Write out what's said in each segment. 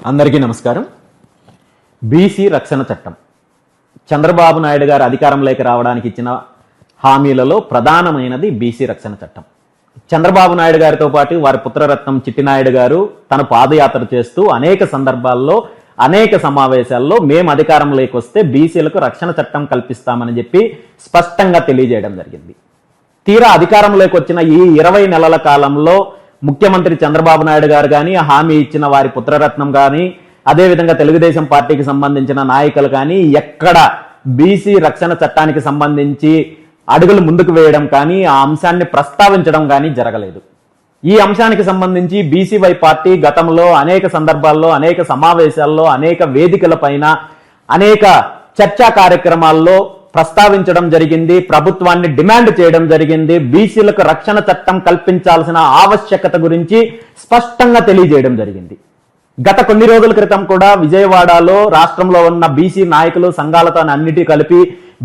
అందరికీ నమస్కారం. బీసీ రక్షణ చట్టం చంద్రబాబు నాయుడు గారు అధికారంలోకి రావడానికి ఇచ్చిన హామీలలో ప్రధానమైనది బీసీ రక్షణ చట్టం. చంద్రబాబు నాయుడు గారితో పాటు వారి పుత్రరత్నం చిట్టినాయుడు గారు తన పాదయాత్ర చేస్తూ అనేక సందర్భాల్లో అనేక సమావేశాల్లో మేము అధికారంలోకి వస్తే బీసీలకు రక్షణ చట్టం కల్పిస్తామని చెప్పి స్పష్టంగా తెలియజేయడం జరిగింది. తీరా అధికారంలోకి వచ్చిన ఈ 20 నెలల కాలంలో ముఖ్యమంత్రి చంద్రబాబు నాయుడు గారు కానీ, హామీ ఇచ్చిన వారి పుత్రరత్నం కానీ, అదేవిధంగా తెలుగుదేశం పార్టీకి సంబంధించిన నాయకులు కానీ ఎక్కడ బీసీ రక్షణ చట్టానికి సంబంధించి అడుగులు ముందుకు వేయడం కానీ, ఆ అంశాన్ని ప్రస్తావించడం కానీ జరగలేదు. ఈ అంశానికి సంబంధించి బీసీవై పార్టీ గతంలో అనేక సందర్భాల్లో, అనేక సమావేశాల్లో, అనేక వేదికల పైన, అనేక చర్చా కార్యక్రమాల్లో ప్రస్తావించడం జరిగింది. ప్రభుత్వాన్ని డిమాండ్ చేయడం జరిగింది. బీసీలకు రక్షణ చట్టం కల్పించాల్సిన ఆవశ్యకత గురించి స్పష్టంగా తెలియజేయడం జరిగింది. గత కొన్ని రోజుల క్రితం కూడా విజయవాడలో రాష్ట్రంలో ఉన్న బీసీ నాయకులు సంఘాలతో అన్నిటి కలిపి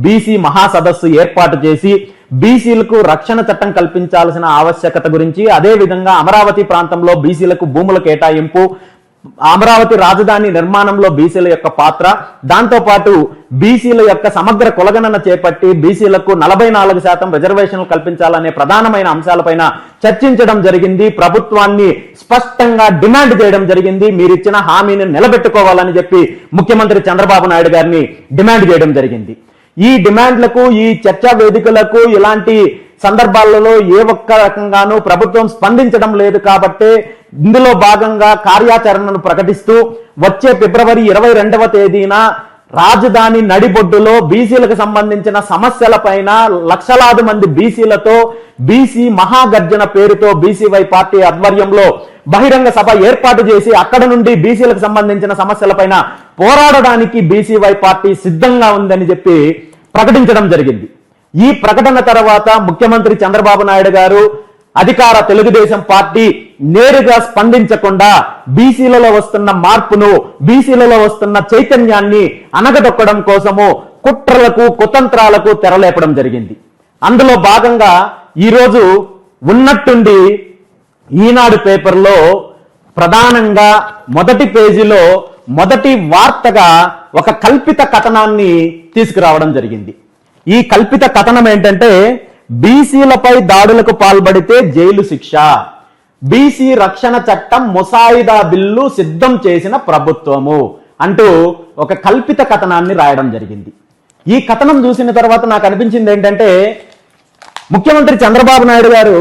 బీసీ మహాసదస్సు ఏర్పాటు చేసి బీసీలకు రక్షణ చట్టం కల్పించాల్సిన ఆవశ్యకత గురించి, అదేవిధంగా అమరావతి ప్రాంతంలో బీసీలకు భూముల కేటాయింపు, అమరావతి రాజధాని నిర్మాణంలో బీసీల యొక్క పాత్ర, దాంతోపాటు బీసీల యొక్క సమగ్ర కులగణన చేపట్టి బీసీలకు 44% రిజర్వేషన్లు కల్పించాలనే ప్రధానమైన అంశాలపైన చర్చించడం జరిగింది. ప్రభుత్వాన్ని స్పష్టంగా డిమాండ్ చేయడం జరిగింది. మీరిచ్చిన హామీని నిలబెట్టుకోవాలని చెప్పి ముఖ్యమంత్రి చంద్రబాబు నాయుడు గారిని డిమాండ్ చేయడం జరిగింది. ఈ డిమాండ్లకు, ఈ చర్చా వేదికలకు ఇలాంటి సందర్భాలలో ఏ ఒక్క రకంగానూ ప్రభుత్వం స్పందించడం లేదు. కాబట్టి ఇందులో భాగంగా కార్యాచరణను ప్రకటిస్తూ వచ్చే ఫిబ్రవరి 22వ తేదీన రాజధాని నడిబొడ్డులో బీసీలకు సంబంధించిన సమస్యలపైన లక్షలాది మంది బీసీలతో బీసీ మహాగర్జన పేరుతో బీసీవై పార్టీ ఆధ్వర్యంలో బహిరంగ సభ ఏర్పాటు చేసి అక్కడ నుండి బీసీలకు సంబంధించిన సమస్యలపైన పోరాడడానికి బీసీవై పార్టీ సిద్ధంగా ఉందని చెప్పి ప్రకటించడం జరిగింది. ఈ ప్రకటన తర్వాత ముఖ్యమంత్రి చంద్రబాబు నాయుడు గారు, అధికార తెలుగుదేశం పార్టీ నేరుగా స్పందించకుండా బీసీలలో వస్తున్న మార్పును, బీసీలలో వస్తున్న చైతన్యాన్ని అనగదొక్కడం కోసము కుట్రలకు, కుతంత్రాలకు తెరలేపడం జరిగింది. అందులో భాగంగా ఈరోజు ఉన్నట్టుండి ఈనాడు పేపర్లో ప్రధానంగా మొదటి పేజీలో మొదటి వార్తగా ఒక కల్పిత కథనాన్ని తీసుకురావడం జరిగింది. ఈ కల్పిత కథనం ఏంటంటే, బీసీలపై దాడులకు పాల్పడితే జైలు శిక్ష, బీసీ రక్షణ చట్టం ముసాయిదా బిల్లు సిద్ధం చేసిన ప్రభుత్వము అంటూ ఒక కల్పిత కథనాన్ని రాయడం జరిగింది. ఈ కథనం చూసిన తర్వాత నాకు అనిపించింది ఏంటంటే, ముఖ్యమంత్రి చంద్రబాబు నాయుడు గారు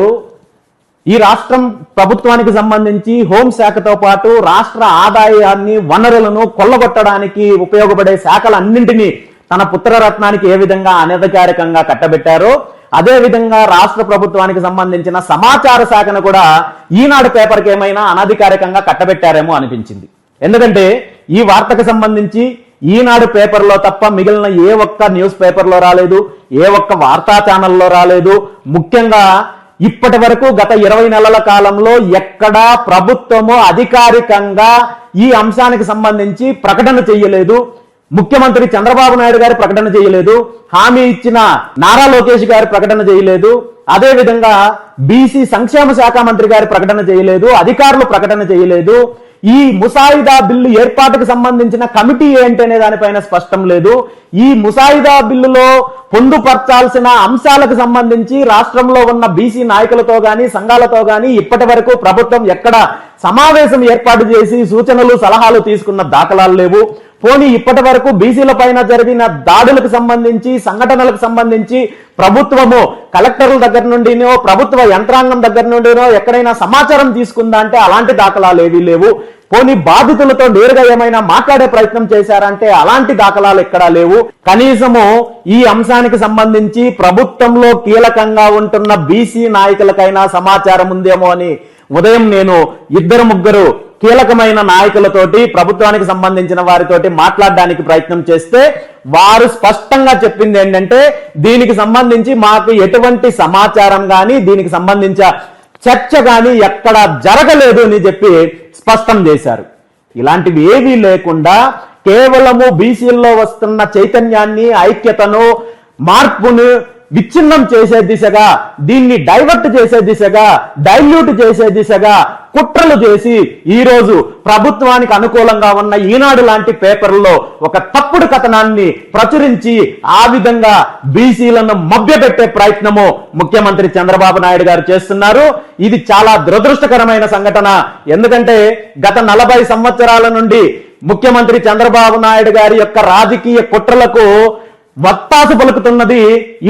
ఈ రాష్ట్రం ప్రభుత్వానికి సంబంధించి హోంశాఖతో పాటు రాష్ట్ర ఆదాయాన్ని, వనరులను కొల్లగొట్టడానికి ఉపయోగపడే శాఖలన్నింటినీ తన పుత్రరత్నానికి ఏ విధంగా అనధికారికంగా కట్టబెట్టారో, అదే విధంగా రాష్ట్ర ప్రభుత్వానికి సంబంధించిన సమాచార శాఖను కూడా ఈనాడు పేపర్కి ఏమైనా అనధికారికంగా కట్టబెట్టారేమో అనిపించింది. ఎందుకంటే ఈ వార్తకు సంబంధించి ఈనాడు పేపర్లో తప్ప మిగిలిన ఏ ఒక్క న్యూస్ పేపర్లో రాలేదు, ఏ ఒక్క వార్తా ఛానల్లో రాలేదు. ముఖ్యంగా ఇప్పటి వరకు గత 20 నెలల కాలంలో ఎక్కడా ప్రభుత్వము అధికారికంగా ఈ అంశానికి సంబంధించి ప్రకటన చేయలేదు. ముఖ్యమంత్రి చంద్రబాబు నాయుడు గారు ప్రకటన చేయలేదు, హామీ ఇచ్చిన నారా లోకేష్ గారు ప్రకటన చేయలేదు, అదే విధంగా బీసీ సంక్షేమ శాఖ మంత్రి గారు ప్రకటన చేయలేదు, అధికారులు ప్రకటన చేయలేదు. ఈ ముసాయిదా బిల్లు ఏర్పాటుకు సంబంధించిన కమిటీ ఏంటనే దానిపైన స్పష్టం లేదు. ఈ ముసాయిదా బిల్లులో పొందుపర్చాల్సిన అంశాలకు సంబంధించి రాష్ట్రంలో ఉన్న బీసీ నాయకులతో గాని, సంఘాలతో గాని ఇప్పటి వరకు ప్రభుత్వం ఎక్కడ సమావేశం ఏర్పాటు చేసి సూచనలు, సలహాలు తీసుకున్న దాఖలాలు లేవు. పోనీ ఇప్పటి వరకు బీసీల పైన జరిగిన దాడులకు సంబంధించి, సంఘటనలకు సంబంధించి ప్రభుత్వము కలెక్టర్ల దగ్గర నుండినో, ప్రభుత్వ యంత్రాంగం దగ్గర నుండినో ఎక్కడైనా సమాచారం తీసుకుందా అంటే అలాంటి దాఖలాలు ఏవీ లేవు. పోనీ బాధితులతో నేరుగా ఏమైనా మాట్లాడే ప్రయత్నం చేశారంటే అలాంటి దాఖలాలు ఎక్కడా లేవు. కనీసము ఈ అంశానికి సంబంధించి ప్రభుత్వంలో కీలకంగా ఉంటున్న బీసీ నాయకులకైనా సమాచారం ఉందేమో అని ఉదయం నేను 2-3 కీలకమైన నాయకులతోటి, ప్రభుత్వానికి సంబంధించిన వారితోటి మాట్లాడడానికి ప్రయత్నం చేస్తే వారు స్పష్టంగా చెప్పింది ఏంటంటే, దీనికి సంబంధించి మాకు ఎటువంటి సమాచారం కానీ, దీనికి సంబంధించిన చర్చ కానీ ఎక్కడ జరగలేదు అని చెప్పి స్పష్టం చేశారు. ఇలాంటివి ఏవీ లేకుండా కేవలము బీసీల్లో వస్తున్న చైతన్యాన్ని, ఐక్యతను, మార్పును విచ్ఛిన్నం చేసే దిశగా, దీన్ని డైవర్ట్ చేసే దిశగా, డైల్యూట్ చేసే దిశగా కుట్రలు చేసి ఈ రోజు ప్రభుత్వానికి అనుకూలంగా ఉన్న ఈనాడు లాంటి పేపర్లో ఒక తప్పుడు కథనాన్ని ప్రచురించి ఆ విధంగా బీసీలను మభ్యపెట్టే ప్రయత్నము ముఖ్యమంత్రి చంద్రబాబు నాయుడు గారు చేస్తున్నారు. ఇది చాలా దురదృష్టకరమైన సంఘటన. ఎందుకంటే గత 40 సంవత్సరాల నుండి ముఖ్యమంత్రి చంద్రబాబు నాయుడు గారి యొక్క రాజకీయ కుట్రలకు వత్తాసు పలుకుతున్నది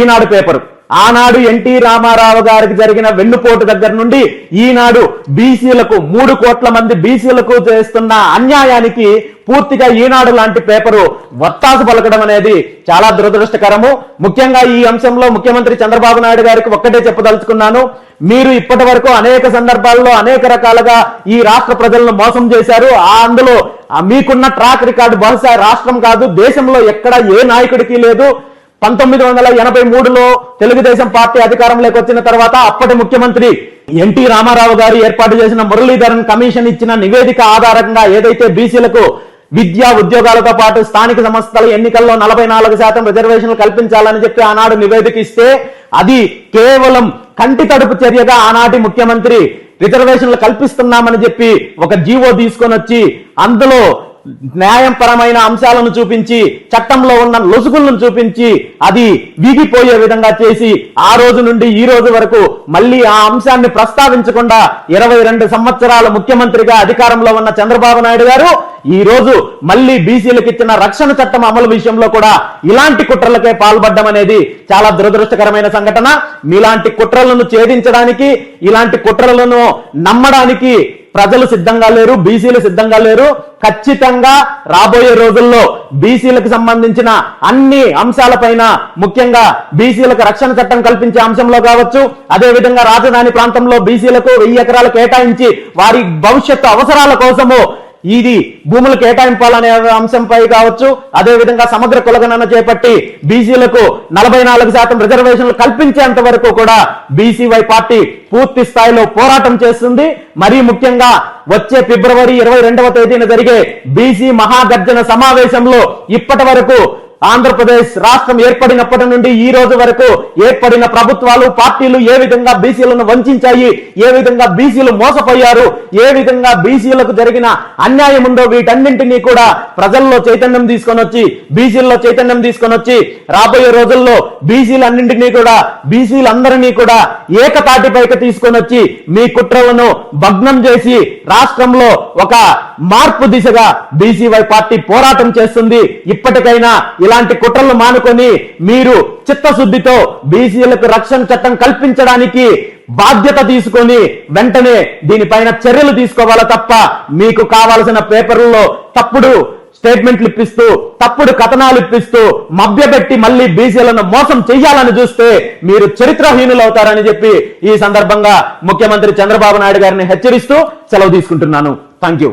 ఈనాడు పేపరు. ఆనాడు ఎన్టీ రామారావు గారికి జరిగిన వెన్నుపోటు దగ్గర నుండి ఈనాడు బీసీలకు 3 కోట్ల మంది బీసీలకు చేస్తున్న అన్యాయానికి పూర్తిగా ఈనాడు లాంటి పేపరు వత్తాసు పలకడం అనేది చాలా దురదృష్టకరము. ముఖ్యంగా ఈ అంశంలో ముఖ్యమంత్రి చంద్రబాబు నాయుడు గారికి ఒక్కటే చెప్పదలుచుకున్నాను. మీరు ఇప్పటి వరకు అనేక సందర్భాల్లో అనేక రకాలుగా ఈ రాష్ట్ర ప్రజలను మోసం చేశారు. అందులో మీకున్న ట్రాక్ రికార్డు బహుశా రాష్ట్రం కాదు, దేశంలో ఎక్కడ ఏ నాయకుడికి లేదు. 1983లో తెలుగుదేశం పార్టీ అధికారంలోకి వచ్చిన తర్వాత అప్పటి ముఖ్యమంత్రి ఎన్టీ రామారావు గారు ఏర్పాటు చేసిన మురళీధరన్ కమిషన్ ఇచ్చిన నివేదిక ఆధారంగా ఏదైతే బీసీలకు విద్యా ఉద్యోగాలతో పాటు స్థానిక సంస్థల ఎన్నికల్లో 44% రిజర్వేషన్లు కల్పించాలని చెప్పి ఆనాడు నివేదిక ఇస్తే అది కేవలం కంటి తడుపు చర్యగా ఆనాటి ముఖ్యమంత్రి రిజర్వేషన్లు కల్పిస్తున్నామని చెప్పి ఒక జీవో తీసుకొని వచ్చి అందులో న్యాయపరమైన అంశాలను చూపించి చట్టంలో ఉన్న లొసుగులను చూపించి అది వీగిపోయే విధంగా చేసి ఆ రోజు నుండి ఈ రోజు వరకు మళ్ళీ ఆ అంశాన్ని ప్రస్తావించకుండా 22 సంవత్సరాల ముఖ్యమంత్రిగా అధికారంలో ఉన్న చంద్రబాబు నాయుడు గారు ఈ రోజు మళ్ళీ బీసీలకు ఇచ్చిన రక్షణ చట్టం అమలు విషయంలో కూడా ఇలాంటి కుట్రలకే పాల్పడడం అనేది చాలా దురదృష్టకరమైన సంఘటన. మీలాంటి కుట్రలను ఛేదించడానికి, ఇలాంటి కుట్రలను నమ్మడానికి ప్రజలు సిద్ధంగా లేరు, బీసీలు సిద్ధంగా లేరు. ఖచ్చితంగా రాబోయే రోజుల్లో బీసీలకు సంబంధించిన అన్ని అంశాలపైన, ముఖ్యంగా బీసీలకు రక్షణ చట్టం కల్పించే అంశంలో కావచ్చు, అదేవిధంగా రాజధాని ప్రాంతంలో బీసీలకు 1000 ఎకరాలు కేటాయించి వారి భవిష్యత్తు అవసరాల కోసము ఇది భూములు కేటాయింపాలనే అంశంపై కావచ్చు, అదేవిధంగా సమగ్ర కులగణన చేపట్టి బీసీలకు 44% రిజర్వేషన్లు కల్పించేంత వరకు కూడా బీసీవై పార్టీ పూర్తి స్థాయిలో పోరాటం చేస్తుంది. మరీ ముఖ్యంగా వచ్చే ఫిబ్రవరి 22వ తేదీన జరిగే బీసీ మహాగర్జన సమావేశంలో ఇప్పటి వరకు ఆంధ్రప్రదేశ్ రాష్ట్రం ఏర్పడినప్పటి నుండి ఈ రోజు వరకు ఏర్పడిన ప్రభుత్వాలు, పార్టీలు ఏ విధంగా బీసీలను వంచాయి, ఏ విధంగా బీసీలు మోసపోయారు, ఏ విధంగా బీసీలకు జరిగిన అన్యాయం ఉందో వీటన్నింటినీ కూడా ప్రజల్లో చైతన్యం తీసుకొని వచ్చి, బీసీల్లో చైతన్యం తీసుకొని వచ్చి రాబోయే రోజుల్లో బీసీలన్నింటినీ కూడా, బీసీలందరినీ కూడా ఏకతాటిపైకి తీసుకొని వచ్చి మీ కుట్రలను భగ్నం చేసి రాష్ట్రంలో ఒక మార్పు దిశగా బీసీవై పార్టీ పోరాటం చేస్తుంది. ఇప్పటికైనా ఇలాంటి కుట్రలు మానుకొని మీరు చిత్తశుద్ధితో బీసీలకు రక్షణ చట్టం కల్పించడానికి బాధ్యత తీసుకొని వెంటనే దీనిపైన చర్యలు తీసుకోవాలా తప్ప మీకు కావాల్సిన పేపర్లలో తప్పుడు స్టేట్మెంట్లు ఇప్పిస్తూ, తప్పుడు కథనాలు ఇప్పిస్తూ మభ్యపెట్టి మళ్ళీ బీసీలను మోసం చెయ్యాలని చూస్తే మీరు చరిత్రహీనులు అవుతారని చెప్పి ఈ సందర్భంగా ముఖ్యమంత్రి చంద్రబాబు నాయుడు గారిని హెచ్చరిస్తూ సెలవు తీసుకుంటున్నాను. Thank you.